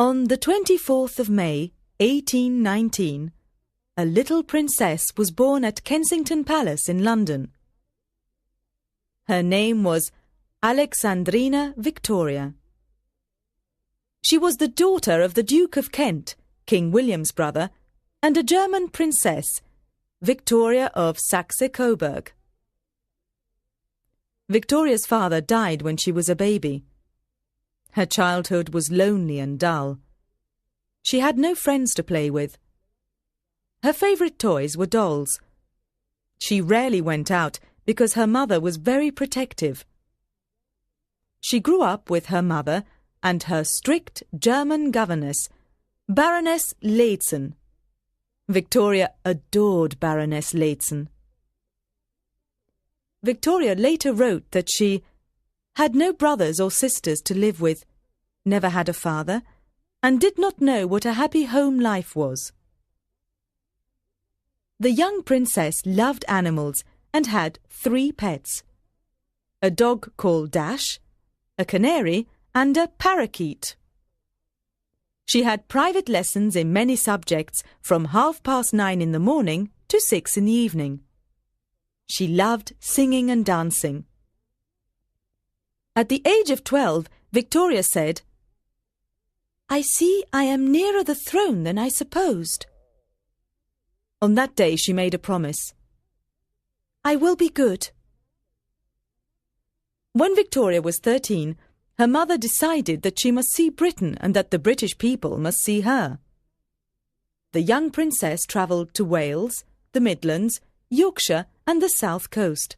On the 24th of May, 1819, a little princess was born at Kensington Palace in London. Her name was Alexandrina Victoria. She was the daughter of the Duke of Kent, King William's brother, and a German princess, Victoria of Saxe-Coburg. Victoria's father died when she was a baby. Her childhood was lonely and dull. She had no friends to play with. Her favourite toys were dolls. She rarely went out because her mother was very protective. She grew up with her mother and her strict German governess, Baroness Lehzen. Victoria adored Baroness Lehzen. Victoria later wrote that she had no brothers or sisters to live with, never had a father, and did not know what a happy home life was. The young princess loved animals and had 3 pets: a dog called Dash, a canary, and a parakeet. She had private lessons in many subjects from 9:30 in the morning to 6 in the evening. She loved singing and dancing. At the age of 12, Victoria said, "I see I am nearer the throne than I supposed." On that day she made a promise. "I will be good." When Victoria was 13, her mother decided that she must see Britain and that the British people must see her. The young princess travelled to Wales, the Midlands, Yorkshire and the South Coast.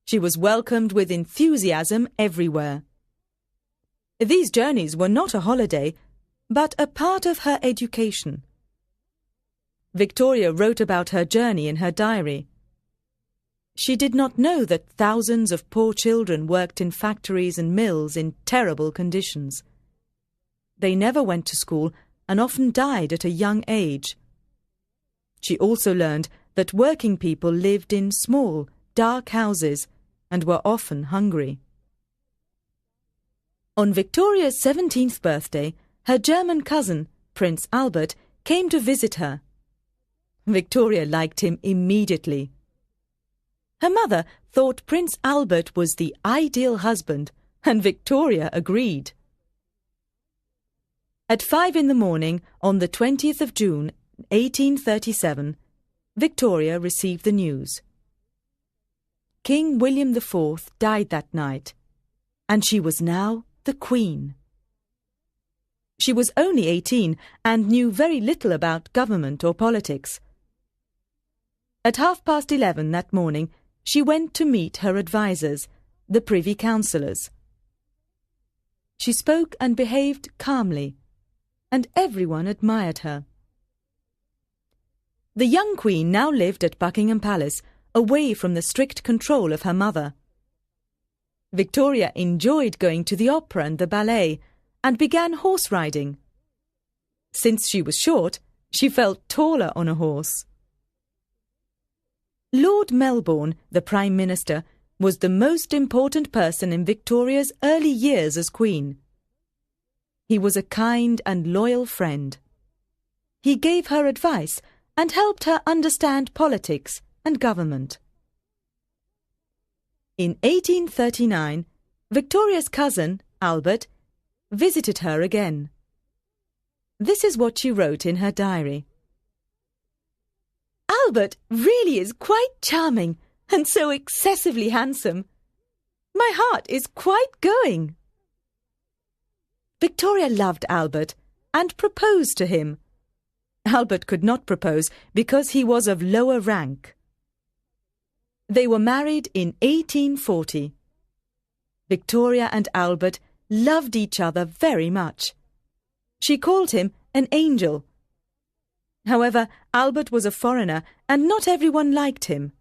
She was welcomed with enthusiasm everywhere. These journeys were not a holiday, but a part of her education. Victoria wrote about her journey in her diary. She did not know that thousands of poor children worked in factories and mills in terrible conditions. They never went to school and often died at a young age. She also learned that working people lived in small, dark houses and were often hungry. On Victoria's 17th birthday, her German cousin, Prince Albert, came to visit her. Victoria liked him immediately. Her mother thought Prince Albert was the ideal husband, and Victoria agreed. At 5 in the morning, on the 20th of June, 1837, Victoria received the news. King William IV died that night, and she was now the Queen. She was only 18 and knew very little about government or politics. At 11:30 that morning, she went to meet her advisers, the Privy Councillors. She spoke and behaved calmly, and everyone admired her. The young Queen now lived at Buckingham Palace, away from the strict control of her mother. Victoria enjoyed going to the opera and the ballet, and began horse riding. Since she was short, she felt taller on a horse. Lord Melbourne, the Prime Minister, was the most important person in Victoria's early years as Queen. He was a kind and loyal friend. He gave her advice and helped her understand politics and government. In 1839, Victoria's cousin, Albert, visited her again. This is what she wrote in her diary. "Albert really is quite charming and so excessively handsome. My heart is quite going." Victoria loved Albert and proposed to him. Albert could not propose because he was of lower rank. They were married in 1840. Victoria and Albert loved each other very much. She called him an angel. However, Albert was a foreigner and not everyone liked him.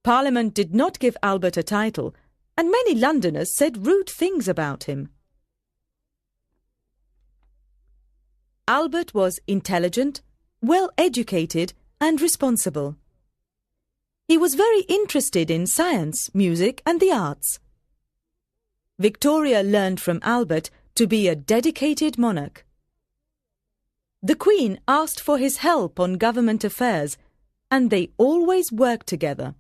Parliament did not give Albert a title, and many Londoners said rude things about him. Albert was intelligent, well-educated and responsible. He was very interested in science, music and the arts. Victoria learned from Albert to be a dedicated monarch The Queen asked for his help on government affairs, and they always worked together.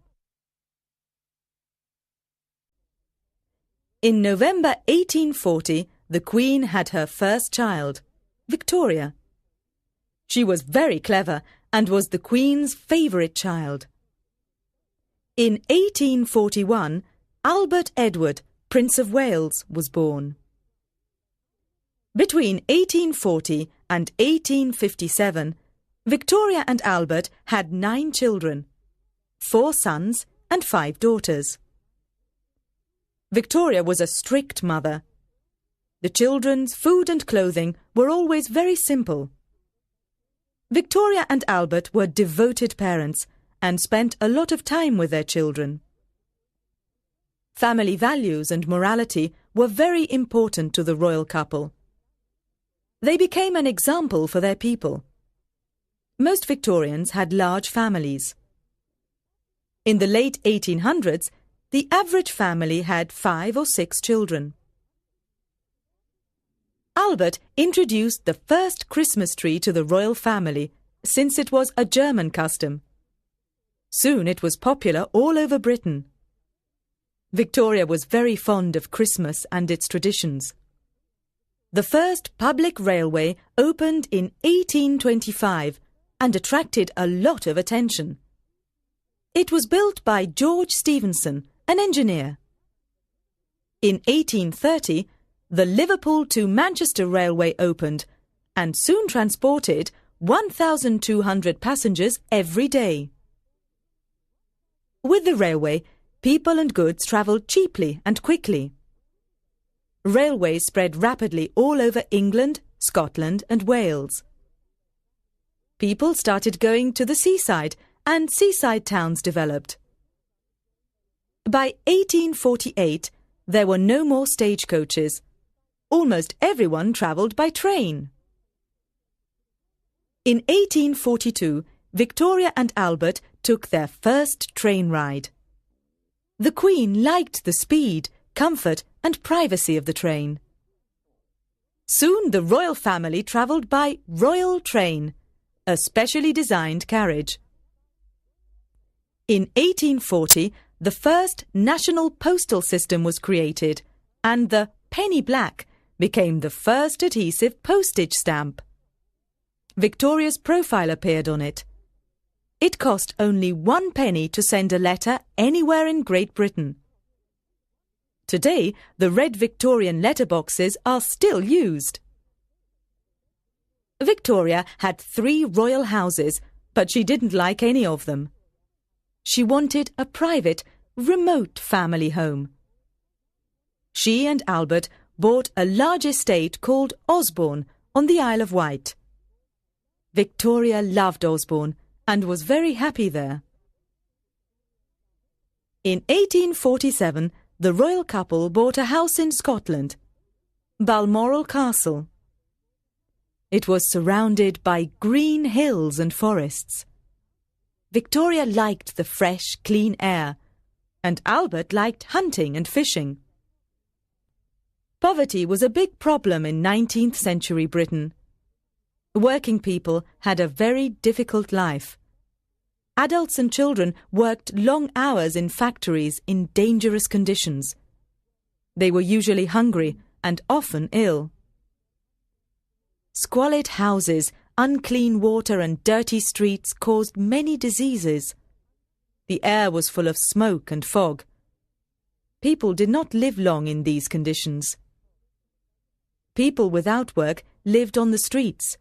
In November 1840, the Queen had her first child, Victoria. She was very clever and was the Queen's favourite child. In 1841, Albert Edward, Prince of Wales, was born. Between 1840 and 1857, Victoria and Albert had 9 children, 4 sons and 5 daughters. Victoria was a strict mother. The children's food and clothing were always very simple. Victoria and Albert were devoted parents and spent a lot of time with their children. Family values and morality were very important to the royal couple. They became an example for their people. Most Victorians had large families. In the late 1800s, the average family had 5 or 6 children. Albert introduced the first Christmas tree to the royal family, since it was a German custom. Soon it was popular all over Britain. Victoria was very fond of Christmas and its traditions. The first public railway opened in 1825 and attracted a lot of attention. It was built by George Stephenson, an engineer. In 1830, the Liverpool to Manchester Railway opened and soon transported 1,200 passengers every day. With the railway, people and goods travelled cheaply and quickly. Railways spread rapidly all over England, Scotland and Wales. People started going to the seaside and seaside towns developed. By 1848, there were no more stagecoaches. Almost everyone travelled by train. In 1842, Victoria and Albert took their first train ride. The Queen liked the speed, comfort and privacy of the train. Soon the royal family travelled by Royal Train, a specially designed carriage. In 1840, the first national postal system was created, and the penny black became the first adhesive postage stamp. Victoria's profile appeared on it. It cost only 1 penny to send a letter anywhere in Great Britain. Today, the red Victorian letterboxes are still used. Victoria had 3 royal houses, but she didn't like any of them. She wanted a private, remote family home. She and Albert bought a large estate called Osborne on the Isle of Wight. Victoria loved Osborne and was very happy there. In 1847, the royal couple bought a house in Scotland, Balmoral Castle. It was surrounded by green hills and forests. Victoria liked the fresh, clean air, and Albert liked hunting and fishing. Poverty was a big problem in 19th century Britain. Working people had a very difficult life. Adults and children worked long hours in factories in dangerous conditions. They were usually hungry and often ill. Squalid houses, unclean water and dirty streets caused many diseases. The air was full of smoke and fog. People did not live long in these conditions. People without work lived on the streets.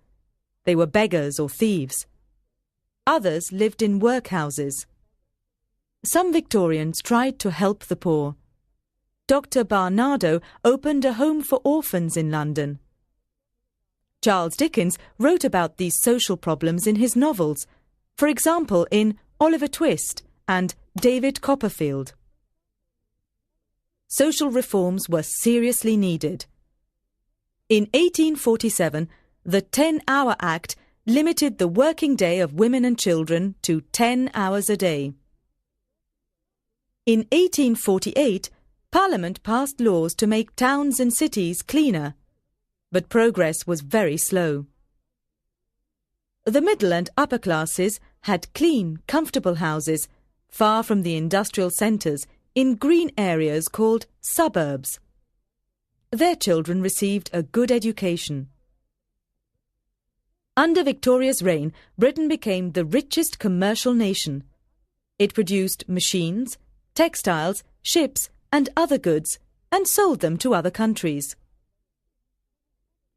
They were beggars or thieves. Others lived in workhouses. Some Victorians tried to help the poor. Dr. Barnardo opened a home for orphans in London. Charles Dickens wrote about these social problems in his novels, for example in Oliver Twist and David Copperfield. Social reforms were seriously needed. In 1847, the 10-Hour Act limited the working day of women and children to 10 hours a day. In 1848, Parliament passed laws to make towns and cities cleaner, but progress was very slow. The middle and upper classes had clean, comfortable houses, far from the industrial centres, in green areas called suburbs. Their children received a good education. Under Victoria's reign, Britain became the richest commercial nation. It produced machines, textiles, ships, and other goods, and sold them to other countries.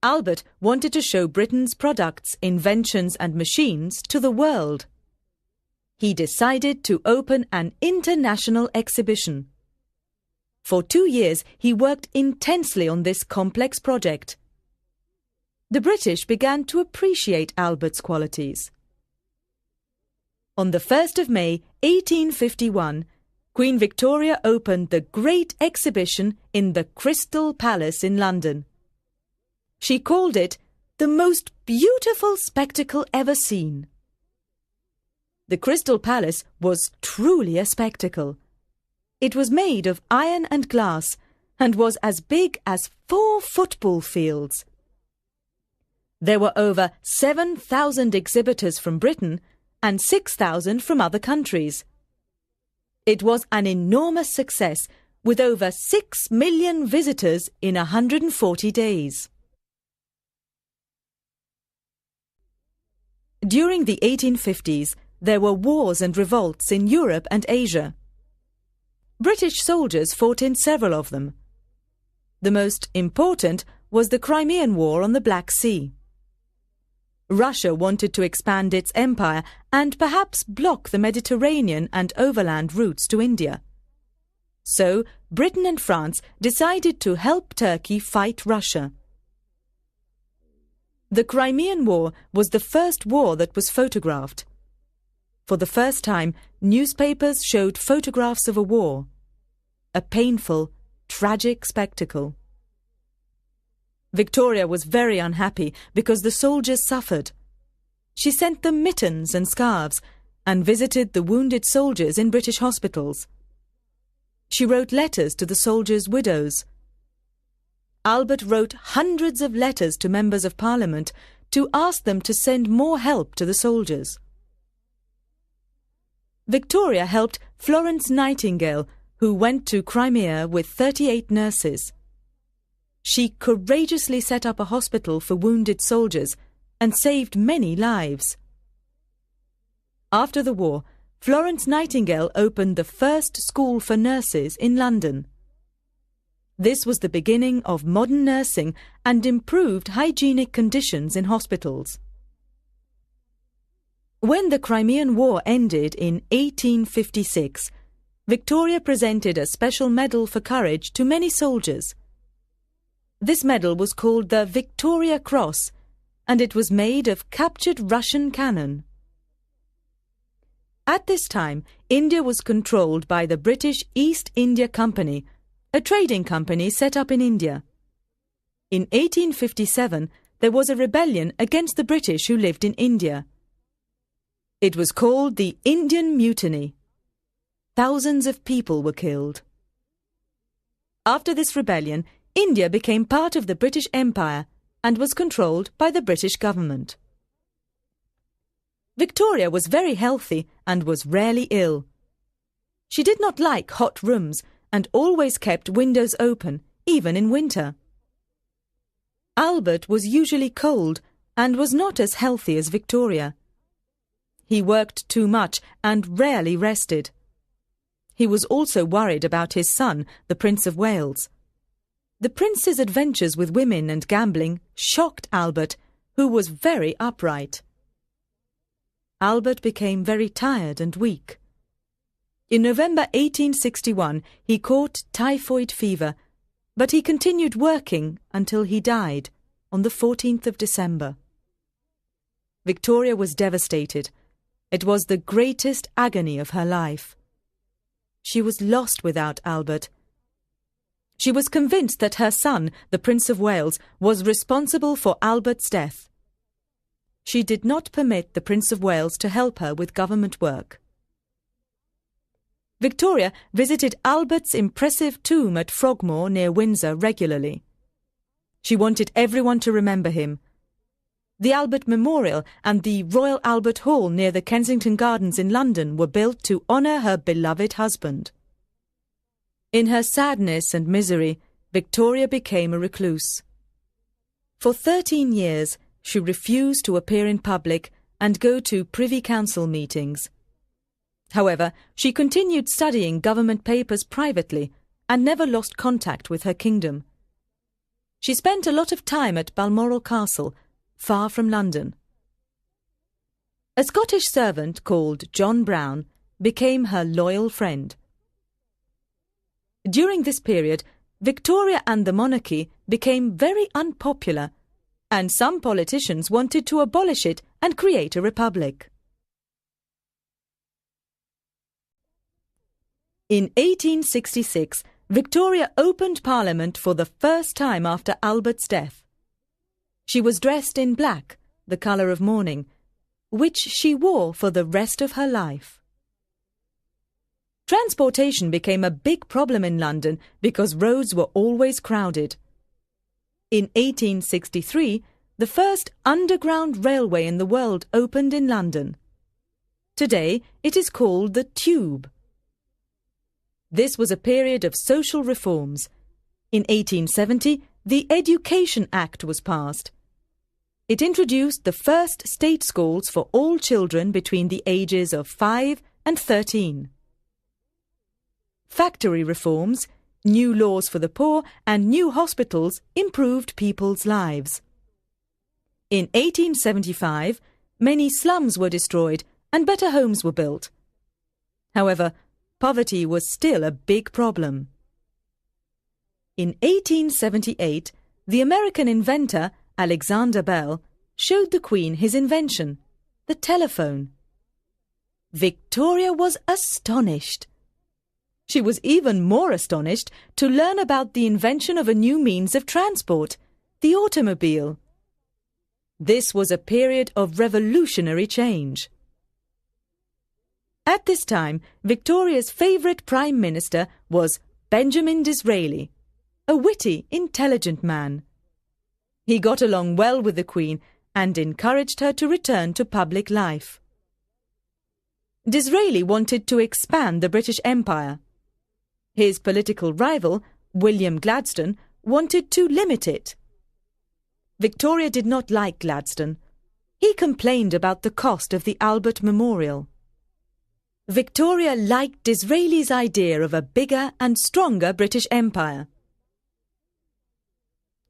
Albert wanted to show Britain's products, inventions, and machines to the world. He decided to open an international exhibition. For 2 years, he worked intensely on this complex project. The British began to appreciate Albert's qualities. On the 1st of May, 1851, Queen Victoria opened the Great Exhibition in the Crystal Palace in London. She called it the most beautiful spectacle ever seen. The Crystal Palace was truly a spectacle. It was made of iron and glass and was as big as 4 football fields. There were over 7,000 exhibitors from Britain and 6,000 from other countries. It was an enormous success, with over 6 million visitors in 140 days. During the 1850s, there were wars and revolts in Europe and Asia. British soldiers fought in several of them. The most important was the Crimean War on the Black Sea. Russia wanted to expand its empire and perhaps block the Mediterranean and overland routes to India. So, Britain and France decided to help Turkey fight Russia. The Crimean War was the first war that was photographed. For the first time, newspapers showed photographs of a war. A painful, tragic spectacle. Victoria was very unhappy because the soldiers suffered. She sent them mittens and scarves and visited the wounded soldiers in British hospitals. She wrote letters to the soldiers' widows. Albert wrote hundreds of letters to members of Parliament to ask them to send more help to the soldiers. Victoria helped Florence Nightingale, who went to Crimea with 38 nurses. She courageously set up a hospital for wounded soldiers and saved many lives. After the war, Florence Nightingale opened the first school for nurses in London. This was the beginning of modern nursing and improved hygienic conditions in hospitals. When the Crimean War ended in 1856, Victoria presented a special medal for courage to many soldiers. This medal was called the Victoria Cross, and it was made of captured Russian cannon. At this time, India was controlled by the British East India Company, a trading company set up in India. In 1857, there was a rebellion against the British who lived in India. It was called the Indian Mutiny. Thousands of people were killed. After this rebellion, India became part of the British Empire and was controlled by the British government. Victoria was very healthy and was rarely ill. She did not like hot rooms and always kept windows open, even in winter. Albert was usually cold and was not as healthy as Victoria. He worked too much and rarely rested. He was also worried about his son, the Prince of Wales. The prince's adventures with women and gambling shocked Albert, who was very upright. Albert became very tired and weak. In November 1861, he caught typhoid fever, but he continued working until he died on the 14th of December. Victoria was devastated. It was the greatest agony of her life. She was lost without Albert. She was convinced that her son, the Prince of Wales, was responsible for Albert's death. She did not permit the Prince of Wales to help her with government work. Victoria visited Albert's impressive tomb at Frogmore near Windsor regularly. She wanted everyone to remember him. the Albert Memorial and the Royal Albert Hall near the Kensington Gardens in London were built to honour her beloved husband. In her sadness and misery, Victoria became a recluse. For 13 years, she refused to appear in public and go to Privy Council meetings. However, she continued studying government papers privately and never lost contact with her kingdom. She spent a lot of time at Balmoral Castle, far from London. A Scottish servant called John Brown became her loyal friend. During this period, Victoria and the monarchy became very unpopular, and some politicians wanted to abolish it and create a republic. In 1866, Victoria opened Parliament for the first time after Albert's death. She was dressed in black, the colour of mourning, which she wore for the rest of her life. Transportation became a big problem in London because roads were always crowded. In 1863, the first underground railway in the world opened in London. Today, it is called the Tube. This was a period of social reforms. In 1870, the Education Act was passed. It introduced the first state schools for all children between the ages of 5 and 13. Factory reforms, new laws for the poor, and new hospitals improved people's lives. In 1875, many slums were destroyed and better homes were built. However, poverty was still a big problem. In 1878, the American inventor Alexander Bell showed the Queen his invention, the telephone. Victoria was astonished. She was even more astonished to learn about the invention of a new means of transport, the automobile. This was a period of revolutionary change. At this time, Victoria's favourite Prime Minister was Benjamin Disraeli, a witty, intelligent man. He got along well with the Queen and encouraged her to return to public life. Disraeli wanted to expand the British Empire. His political rival, William Gladstone, wanted to limit it. Victoria did not like Gladstone. He complained about the cost of the Albert Memorial. Victoria liked Disraeli's idea of a bigger and stronger British Empire.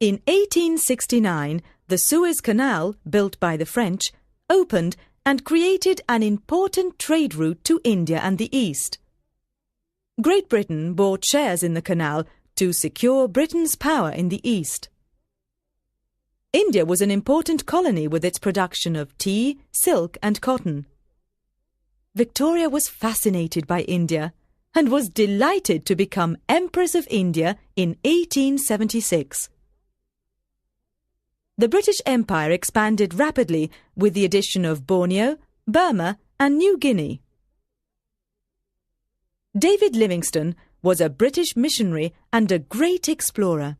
In 1869, the Suez Canal, built by the French, opened and created an important trade route to India and the East. Great Britain bought shares in the canal to secure Britain's power in the East. India was an important colony with its production of tea, silk and cotton. Victoria was fascinated by India and was delighted to become Empress of India in 1876. The British Empire expanded rapidly with the addition of Borneo, Burma and New Guinea. David Livingstone was a British missionary and a great explorer.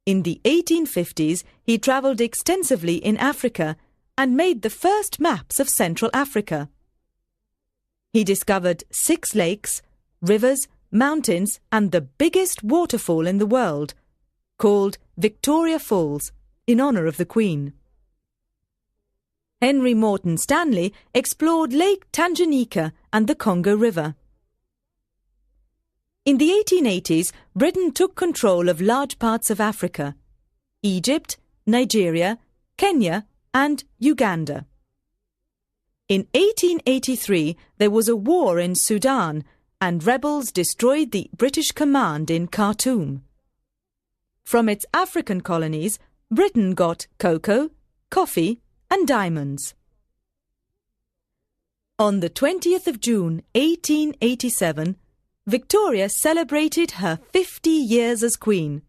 In the 1850s, he travelled extensively in Africa and made the first maps of Central Africa. He discovered 6 lakes, rivers, mountains and the biggest waterfall in the world, called Victoria Falls, in honour of the Queen. Henry Morton Stanley explored Lake Tanganyika and the Congo River. In the 1880s, Britain took control of large parts of Africa, Egypt, Nigeria, Kenya and Uganda. In 1883, there was a war in Sudan and rebels destroyed the British command in Khartoum. From its African colonies, Britain got cocoa, coffee and diamonds. On the 20th of June 1887, Victoria celebrated her 50 years as Queen.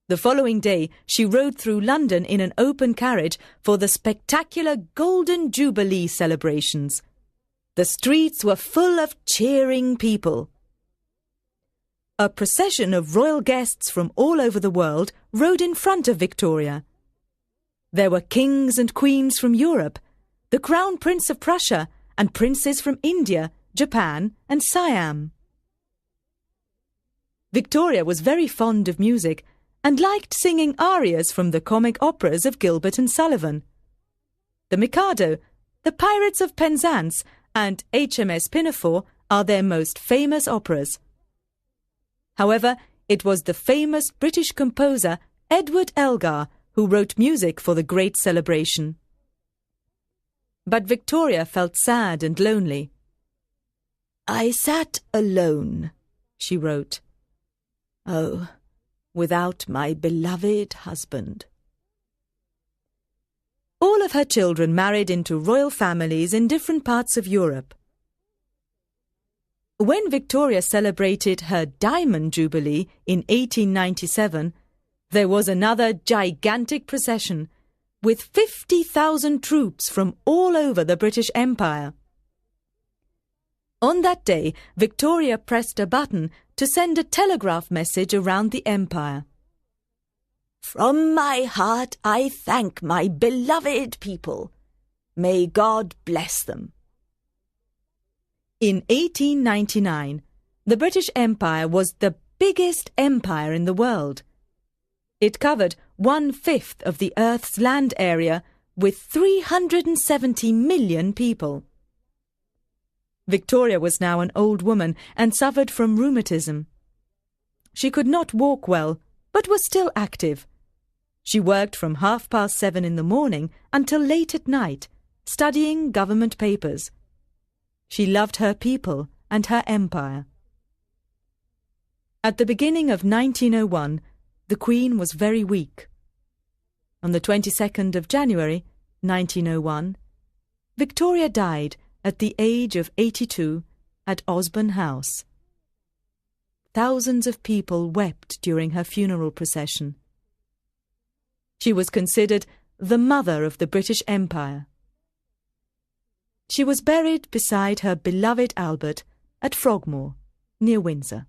The following day, she rode through London in an open carriage for the spectacular Golden Jubilee celebrations. The streets were full of cheering people. A procession of royal guests from all over the world rode in front of Victoria. There were kings and queens from Europe, the Crown Prince of Prussia, and princes from India, Japan, and Siam. Victoria was very fond of music and liked singing arias from the comic operas of Gilbert and Sullivan. The Mikado, The Pirates of Penzance, and HMS Pinafore are their most famous operas. However, it was the famous British composer Edward Elgar who wrote music for the great celebration. But Victoria felt sad and lonely. "I sat alone," she wrote. "Oh, without my beloved husband." All of her children married into royal families in different parts of Europe. When Victoria celebrated her Diamond Jubilee in 1897, there was another gigantic procession with 50,000 troops from all over the British Empire. On that day, Victoria pressed a button to send a telegraph message around the empire. "From my heart I thank my beloved people. May God bless them." In 1899, the British Empire was the biggest empire in the world. It covered 1/5 of the Earth's land area with 370 million people. Victoria was now an old woman and suffered from rheumatism. She could not walk well, but was still active. She worked from 7:30 in the morning until late at night, studying government papers. She loved her people and her empire. At the beginning of 1901, the Queen was very weak. On the 22nd of January, 1901, Victoria died at the age of 82 at Osborne House. Thousands of people wept during her funeral procession. She was considered the mother of the British Empire. She was buried beside her beloved Albert at Frogmore, near Windsor.